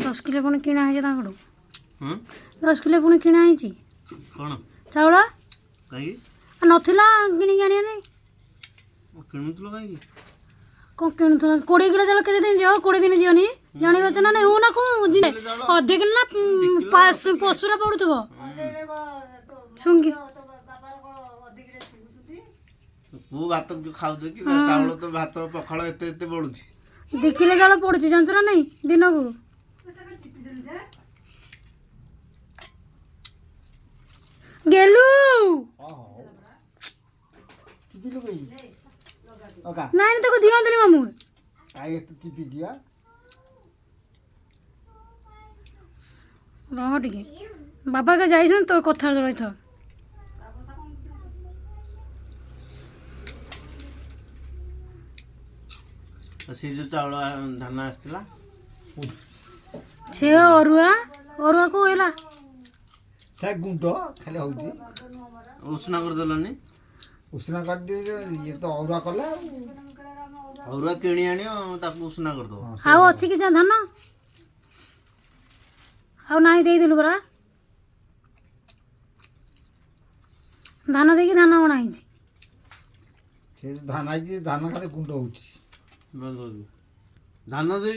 दस किलो पुणी किणा है 10 किलो पुणी किणा है कौन चाउल कहीं नथिला किणी आनिया नहीं किणुतलो कहीं कौन किणुतला 20 किलो चाउल केते दिन जो 20 दिन जियोनी जानि बच ना नहीं हो ना को दिन अधिक ना पास पसुरा पडुथबो सुंगी तू भात खाऊ कि चाउल तो भात पखाल एते एते बढुची 2 किलो चाउल पडुची जानछ ना नहीं दिन को गेलू नहीं तो दियंतनी मामू आई तो टिपी दिया रह टिके बाबा के जाइछन तो कथा रही था से जो चाउल धान आसला छे अरुआ अरुआ को हेला ता गुंडो खाली होउची उष्णा कर देलनी उष्णा कर दे ये तो औरा कला औरा किणी आनियो ताकू उष्णा कर दो आउ अछि कि धान आउ नाही देई दिलु बरा धान देखि धान बनाई से धान आई धान खाली गुंडो होउची धान दे